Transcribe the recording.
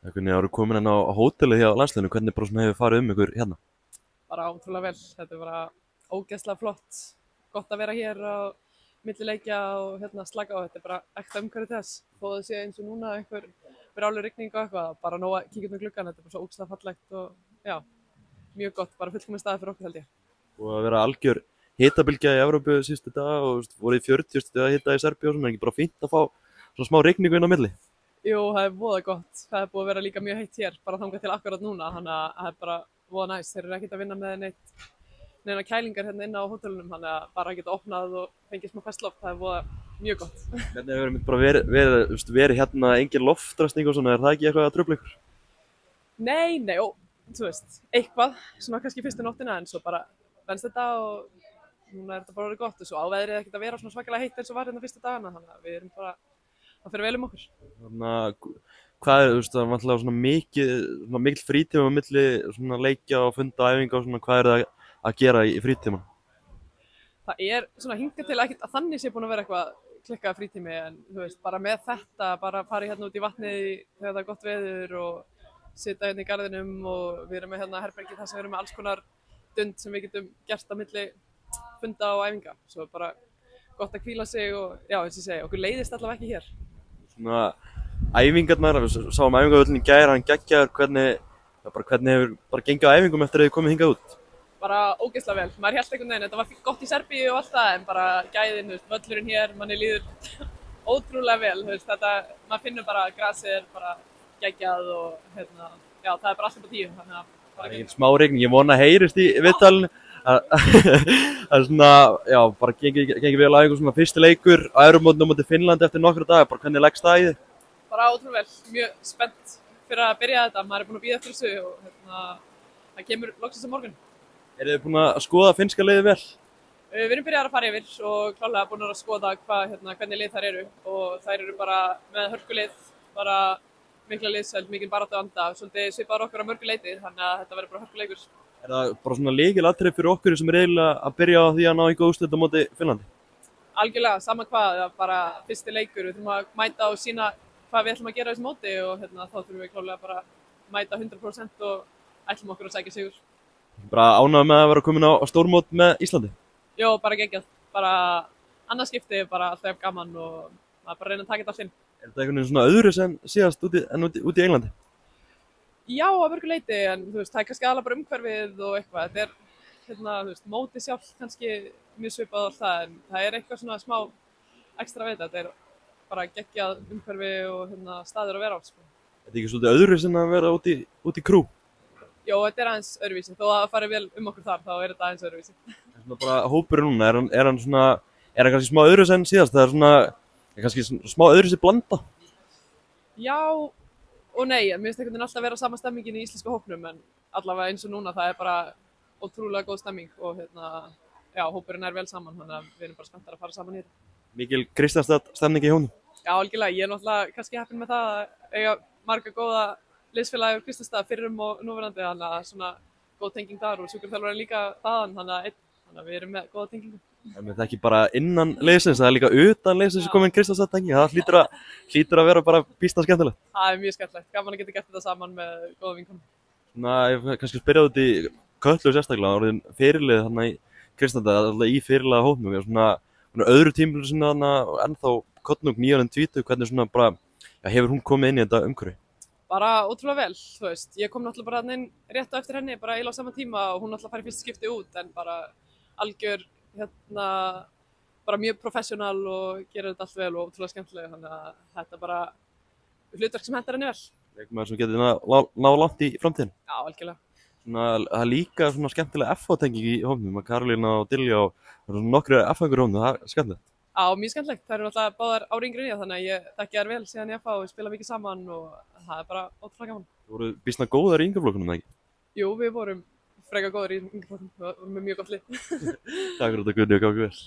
Hvernig eru komin inn á hótelið hjá landsliðinu, hvernig bara svona hefur farið ykkur hérna? Bara ótrúlega vel. Þetta er bara ógeðslega flott. Gott að vera hér á milli leikja og slaka á. Þetta er bara ekta umhverfið þess. Þó það sé eins og núna einhver brjáluð rigning og eitthvað, bara nóg að kíkja út um gluggann. Þetta er bara svo ógeðslega fallegt og já, mjög gott. Bara fullkominn staður fyrir okkur held ég. Og að vera algjör hitabylgja í Evrópu síðustu daga og voru í 40 stiga hita í Serbíu og svona, er ekki bara fínt að fá svona smá rigningu inn á milli? Jú, það er voða gott. Það er búið að vera líka mjög heitt hér, bara þangað til akkurat núna, þannig að það er bara voða næs. Þeir eru ekkert að vinna með neina kælingar hérna inn á hótelunum, þannig að bara að geta opnað og fengið smá ferskt loft, það er voða mjög gott. Hvernig hefur bara verið hérna engin loftræsting og svona, er það ekki eitthvað að trufla ykkur? Nei, og þú veist, eitthvað, svona kannski fyrstu nóttina, en svo bara venst þetta og núna er þetta bara orðið gott og svo á veðrið ekkert að vera svona svakalega heitt eins og var hérna fyrstu dagana, þannig að við erum bara að fyrir vel okkur. Þannig að hvað er, það er vantilega svona mikil frítíma á milli svona leikja og funda og æfinga og svona, hvað er það að gera í frítíman? Það er svona hingað til ekkert að þannig sé búin að vera eitthvað klikkað frítími, en þú veist, bara með þetta, bara fara hérna út í vatnið þegar það er gott veður og sitja hérna í garðinum og við erum með hérna herbergi þar sem við erum með alls konar dund sem við getum gert á milli funda og æfinga, svo bara gott að hvíla sig og já, eins og ég segi, okkur leiðist allavega ekki hér. Svona æfingarnar, við sáum æfingavöllin í gær, hann geggjaður, hvernig hefur bara gengið á æfingum eftir að þið komið hingað út? Bara ógeðslega vel, maður hélt einhvern veginn, þetta var gott í Serbíu og allt það, en bara gæðin, þú veist, völlurinn hér, manni líður ótrúlega vel, þú veist, þetta, maður finnur bara að grasið er bara geggjað og já, það er bara alltaf på 10, þannig að Það er ekki smá rigning, ég vona að heyrist í viðtalinu. Það er svona, já, bara gengið vel á einhver svona fyrsti leikur á Evrópumótinu á móti Finnlandi eftir nokkra daga, bara hvernig leggst það í þig? Bara ótrúlega vel, mjög spennt fyrir að byrja þetta, maður er búinn að bíða eftir þessu og það kemur loksins á morgun. Eru þið búin að skoða finnska liðið vel? Við erum byrjað að fara yfir og klálega búin að skoða hvernig lið þær eru og þær eru bara með hörkulið, bara mikla liðsveld, mikinn baráttu anda, svolítið svipaður okkur á mörgu leyti, þannig að þetta verður bara hörkuleikur. Er það bara svona lykilatriði fyrir okkur sem er eiginlega að byrja á því að ná einhver úrslit á móti Finnlandi? Algjörlega, sama hvað, það er bara fyrsti leikur, við þurfum að mæta og sýna hvað við ætlum að gera á þessu móti og þá þurfum við klálega bara að mæta 100% og ætlum okkur að sækja sigur. Bara ánægður með að vera komin á stórmót með Íslandi? Jó, bara geggjað, bara annað skipti, bara alltaf gaman og maður bara reyna að taka þetta allt inn. Er þetta einhvern veginn svona öðru sem síðast úti í Englandi? Já, að mörgu leyti, en þú veist, það er kannski aðalega bara umhverfið og eitthvað. Þetta er, þú veist, mótið sjálf kannski mjög svipað og allt það, en það er eitthvað svona smá ekstra við þetta. Þetta er bara geggjað umhverfi og staður að vera á, sko. Er þetta ekki svolítið öðru sem að vera úti í Crew? Jó, þetta er aðeins öðruvísi. Þó að það fari vel okkur þar, þá er þetta aðeins öðruvísi. Svona bara hópurinn núna, er hann kannski smá öðru sem síðast? Það er svona, kannski smá öðru sem blanda? Já og nei, en mér finnst einhvern veginn alltaf vera sama stemmingin í íslenska hópnum, en allavega eins og núna, það er bara ótrúlega góð stemming og já, hópurinn er vel saman, þannig að við erum bara spenntar að fara saman í þetta. Mikil Kristjánsdóttir stemning í honum? Já, algjörlega, ég er náttúrulega kannski heppinn með það að eiga marga góða liðsfélagi úr Kristjánsdóttir fyrrum og núverandi, þannig að svona góð tenging þar og sjúkraþjálfarinn líka þaðan, þannig að við erum með góða tengingu. Það er ekki bara innan liðsins, það er líka utan liðsins sem komin Kristjánsdóttir tengi, það hlýtur að vera bara býsna skemmtilegt. Það er mjög skemmtilegt, gaman að geta gert þetta saman með góða vinkonum. Svona, ég kannski spyrja út í Kötlu sérstaklega, orðin fyrirlið þarna í Kristjánsdóttir, alltaf í fyrirliða hópnum, svona öðru tímabili sinni þarna og ennþá Kottnung 9-20, hvernig svona bara, já, hefur hún komið inn í þetta umhverfi? Bara ótrúlega vel, þú veist, ég kom náttúrulega bara inn rétt á eftir henni, bara eiginlega á sama tíma og hún náttúrulega fær í fyrsta skipti út, en bara algjör, bara mjög professional og gerir þetta allt vel og ótrúlega skemmtilega, þannig að þetta er bara hlutverk sem hentar henni vel. Leikmaður sem getur náð langt í framtíðinni? Já, algjörlega. Svona, það er líka svona skemmtilega FH-tenging í hópnum, að Karolína og Dilja og nokkru FH-ingur í hópnum, það er skemmtilegt. Já, mjög skemmtilegt, það eru náttúrulega báðar ári yngri en ég, þannig að ég þekki þær vel síðan í FH og við spila mikið saman og það er bara ótrúlega gaman. Þú voru býsna góðar í yngreflokkunum, eða ekki? Jú, við vorum frekar góðar í yngreflokkunum, við vorum með mjög gott lið. Takk fyrir þetta, Guðni, og gangi vel.